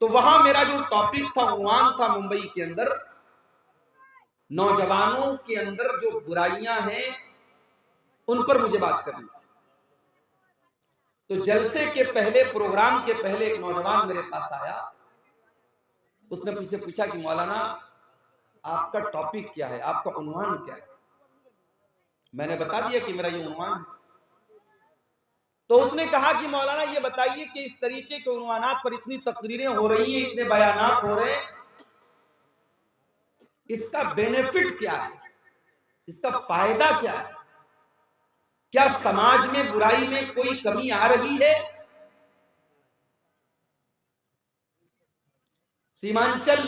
تو وہاں میرا جو ٹاپک تھا، عنوان تھا ممبئی کے اندر نوجوانوں کے اندر جو برائیاں ہیں ان پر مجھے بات کرنی تھی۔ تو جلسے کے پہلے، پروگرام کے پہلے ایک نوجوان میرے پاس آیا، اس نے مجھ سے پوچھا کہ مولانا آپ کا ٹاپک کیا ہے، آپ کا عنوان کیا ہے؟ میں نے بتا دیا کہ میرا یہ عنوان ہے۔ تو اس نے کہا کہ مولانا یہ بتائیے کہ اس طریقے کے عنوانات پر اتنی تقریریں ہو رہی ہیں، اتنے بیانات ہو رہے ہیں، اس کا بینیفٹ کیا ہے، اس کا فائدہ کیا ہے؟ کیا سماج میں برائی میں کوئی کمی آ رہی ہے؟ سیمانچل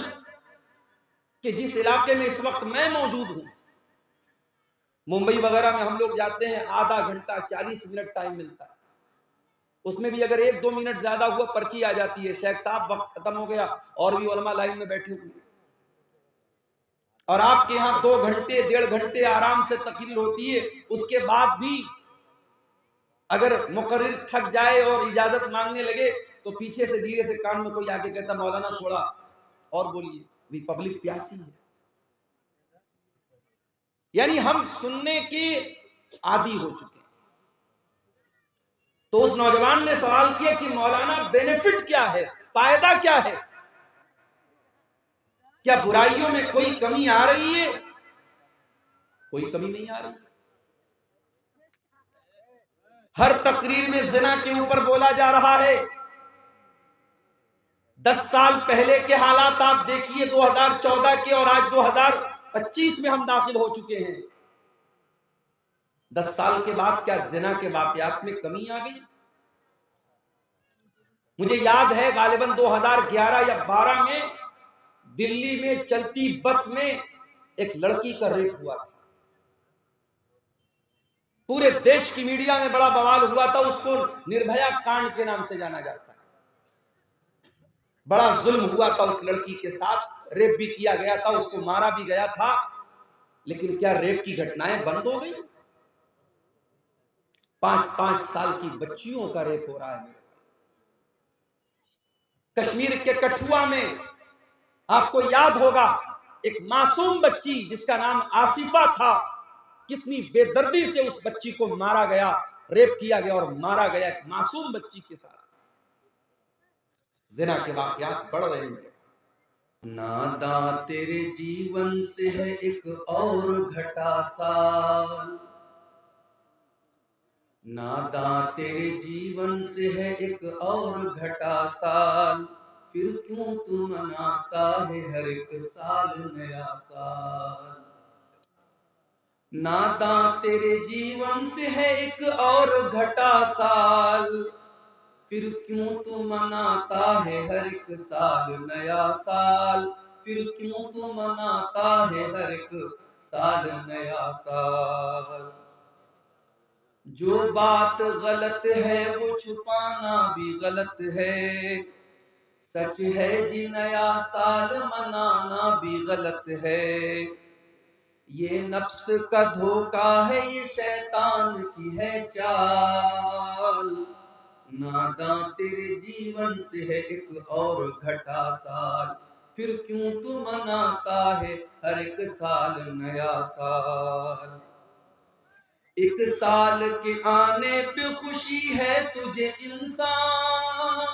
کہ جس علاقے میں اس وقت میں موجود ہوں، ممبئی وغیرہ میں ہم لوگ جاتے ہیں، آدھا گھنٹہ 40 منٹ ٹائم ملتا ہے، اس میں بھی اگر 1-2 منٹ زیادہ ہوا پرچی آ جاتی ہے، شیخ صاحب وقت ختم ہو گیا، اور بھی علماء لائن میں بیٹھے ہوئے ہیں۔ اور آپ کے یہاں 2 گھنٹے 1.5 گھنٹے آرام سے تقریر ہوتی ہے، اس کے بعد بھی اگر مقرر تھک جائے اور اجازت مانگنے لگے تو پیچھے سے دھیرے سے کان میں کوئی آ کے کہتا مولانا تھوڑا اور بولیے، بھی پبلک پیاسی ہے۔ یعنی ہم سننے کے عادی ہو چکے ہیں۔ تو اس نوجوان نے سوال کیا کہ مولانا بینیفٹ کیا ہے، فائدہ کیا ہے؟ کیا برائیوں میں کوئی کمی آ رہی ہے؟ کوئی کمی نہیں آ رہی۔ ہر تقریر میں زنا کے اوپر بولا جا رہا ہے۔ 10 سال پہلے کے حالات آپ دیکھیے، 2014 کے، اور آج 2025 میں ہم داخل ہو چکے ہیں۔ 10 سال کے بعد کیا زنا کے واقعات میں کمی آ گئی؟ مجھے یاد ہے غالباً 2011 یا 12 میں دلی میں چلتی بس میں ایک لڑکی کا ریپ ہوا تھا۔ پورے دیش کی میڈیا میں بڑا بوال ہوا تھا، اس کو نربھیا کانڈ کے نام سے جانا جاتا ہے۔ بڑا ظلم ہوا تھا اس لڑکی کے ساتھ، ریپ بھی کیا گیا تھا، اس کو مارا بھی گیا تھا۔ لیکن کیا ریپ کی گھٹنائیں بند ہو گئی؟ 5 سال کی بچیوں کا ریپ ہو رہا ہے۔ کشمیر کے کٹھوا میں آپ کو یاد ہوگا ایک معصوم بچی جس کا نام آصفہ تھا، کتنی بے دردی سے اس بچی کو مارا گیا، ریپ کیا گیا اور مارا گیا ایک معصوم بچی کے ساتھ۔ زنا کے واقعات بڑھ رہے ہیں۔ ناداں تیرے جیون سے ہے ایک اور گھٹا سال، ناداں تیرے جیون سے ہے ایک اور گھٹا سال، پھر کیوں تو مناتا ہے ہر ایک سال نیا سال۔ ناداں تیرے جیون سے ہے ایک اور گھٹا سال، پھر کیوں تو مناتا ہے ہر ایک سال نیا سال، پھر کیوں تو مناتا ہے ہر ایک سال نیا سال۔ جو بات غلط ہے وہ چھپانا بھی غلط ہے، سچ ہے جی نیا سال منانا بھی غلط ہے، یہ نفس کا دھوکہ ہے یہ شیطان کی ہے چال، ناداں تیرے جیون سے ہے ایک اور گھٹا سال، پھر کیوں تو مناتا ہے ہر ایک سال نیا سال۔ ایک سال کے آنے پہ خوشی ہے تجھے انسان،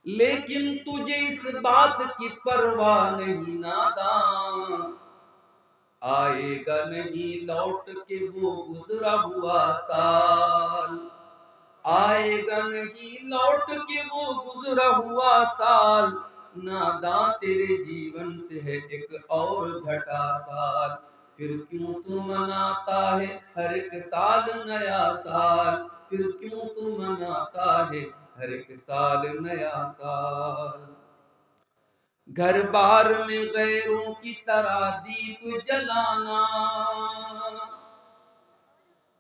لیکن تجھے اس بات کی پرواہ نہیں ناداں، آئے گا نہیں لوٹ کے وہ گزرا ہوا سال، آئے گا نہیں لوٹ کے وہ گزرا ہوا سال، ناداں تیرے جیون سے ہے ایک اور گھٹا سال، پھر کیوں تو مناتا ہے ہر ایک سال نیا سال، پھر کیوں تو مناتا ہے ہر ایک سال نیا سال۔ گھر بار میں غیروں کی طرح دیپ جلانا،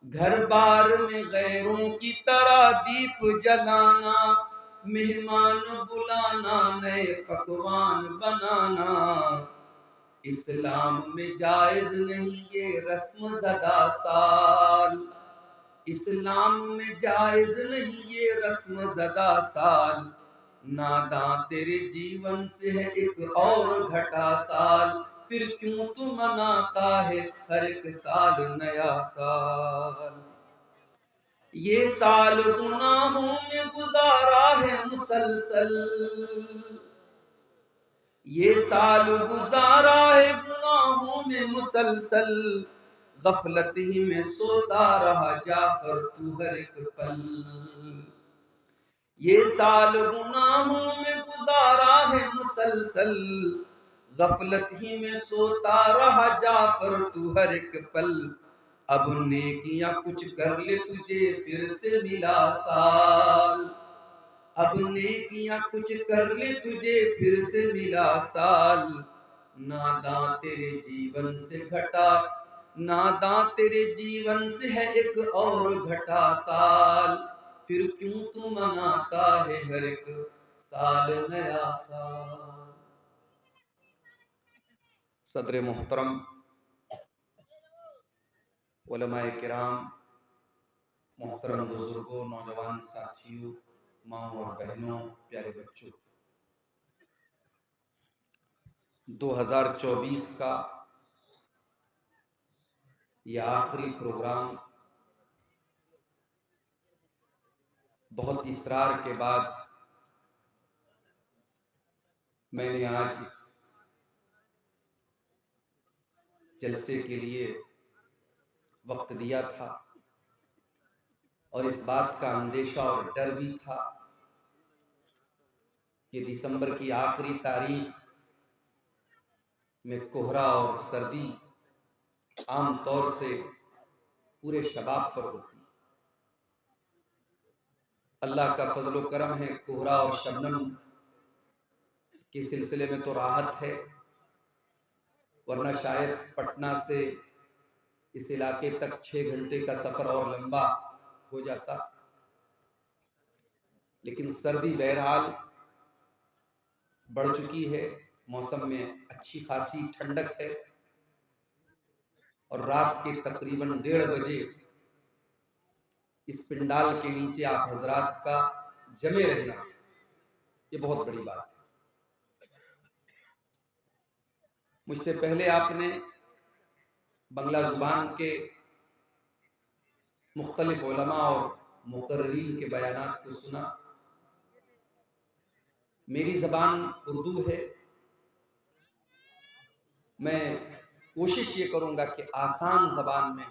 گھر بار میں غیروں کی طرح دیپ جلانا، مہمان بلانا نئے پکوان بنانا، اسلام میں جائز نہیں یہ رسم زدہ سال، اسلام میں جائز نہیں یہ رسم زدہ سال، ناداں تیرے جیون سے ہے ایک اور گھٹا سال، پھر کیوں تو مناتا ہے ہر ایک سال نیا سال۔ یہ سال گناہوں میں گزارا ہے مسلسل، یہ سال گزارا ہے گناہوں میں مسلسل، غفلت ہی میں سوتا رہا جعفر تو ہر ایک پل۔ یہ سال گناہوں میں گزارا ہے مسلسل، غفلت ہی میں سوتا رہا جعفر تو ہر ایک پل۔ اب نیکیاں کچھ کر لے تجھے پھر سے ملا سال، اب نیکیاں کچھ کر لے تجھے پھر سے ملا سال۔ ناداں تیرے جیون سے گھٹا، ناداں تیرے جیون سے ہے ایک اور گھٹا سال، پھر کیوں تو مناتا ہے ہر ایک سال نیا سال۔ صدر محترم، علماء کرام، محترم بزرگوں، نوجوان ساتھیوں، ماں اور بہنوں، پیارے بچوں، 2024 کا یہ آخری پروگرام بہت اصرار کے بعد میں نے آج اس جلسے کے لیے وقت دیا تھا، اور اس بات کا اندیشہ اور ڈر بھی تھا کہ دسمبر کی آخری تاریخ میں کوہرا اور سردی عام طور سے پورے شباب پر ہوتی ہے۔ اللہ کا فضل و کرم ہے، کوہرا اور شبنم کے سلسلے میں تو راحت ہے، ورنہ شاید پٹنہ سے اس علاقے تک 6 گھنٹے کا سفر اور لمبا ہو جاتا، لیکن سردی بہرحال بڑھ چکی ہے، موسم میں اچھی خاصی ٹھنڈک ہے، اور رات کے تقریباً 1:30 بجے اس پنڈال کے نیچے آپ حضرات کا جمے رہنا یہ بہت بڑی بات ہے۔ مجھ سے پہلے آپ نے بنگلہ زبان کے مختلف علماء اور مقررین کے بیانات کو سنا۔ میری زبان اردو ہے، میں کوشش یہ کروں گا کہ آسان زبان میں،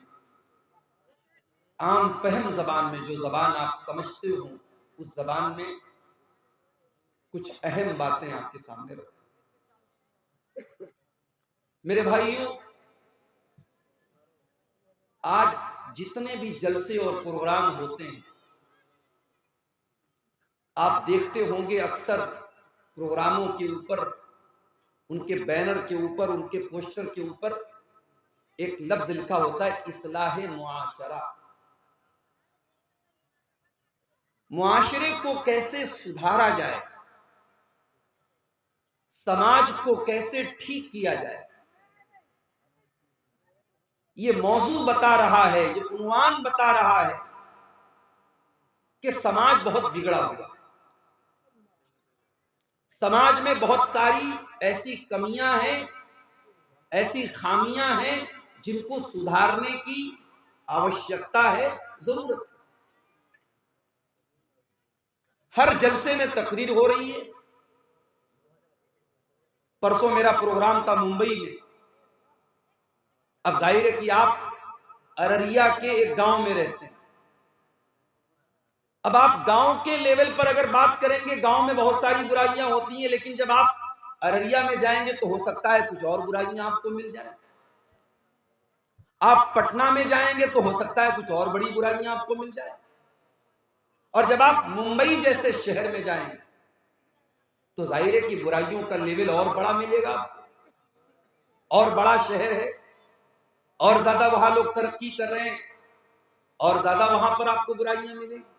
عام فہم زبان میں، جو زبان آپ سمجھتے ہو اس زبان میں کچھ اہم باتیں آپ کے سامنے رکھوں۔ میرے بھائیوں، آج جتنے بھی جلسے اور پروگرام ہوتے ہیں، آپ دیکھتے ہوں گے اکثر پروگراموں کے اوپر، ان کے بینر کے اوپر، ان کے پوسٹر کے اوپر ایک لفظ لکھا ہوتا ہے، اصلاح معاشرہ۔ معاشرے کو کیسے سدھارا جائے، سماج کو کیسے ٹھیک کیا جائے، یہ موضوع بتا رہا ہے، یہ عنوان بتا رہا ہے کہ سماج بہت بگڑا ہوا، سماج میں بہت ساری ایسی کمیاں ہیں، ایسی خامیاں ہیں جن کو سدھارنے کی آوشیکتا ہے، ضرورت ہے۔ ہر جلسے میں تقریر ہو رہی ہے۔ پرسوں میرا پروگرام تھا ممبئی میں۔ اب ظاہر ہے کہ آپ ارریا کے ایک گاؤں میں رہتے ہیں، اب آپ گاؤں کے لیول پر اگر بات کریں گے، گاؤں میں بہت ساری برائیاں ہوتی ہیں، لیکن جب آپ ارریا میں جائیں گے تو ہو سکتا ہے کچھ اور برائیاں آپ کو مل جائیں، آپ پٹنہ میں جائیں گے تو ہو سکتا ہے کچھ اور بڑی برائیاں آپ کو مل جائیں، اور جب آپ ممبئی جیسے شہر میں جائیں گے تو ظاہر ہے کہ برائیوں کا لیول اور بڑا ملے گا، اور بڑا شہر ہے، اور زیادہ وہاں لوگ ترقی کر رہے ہیں، اور زیادہ وہاں پر آپ کو برائیاں ملیں گی۔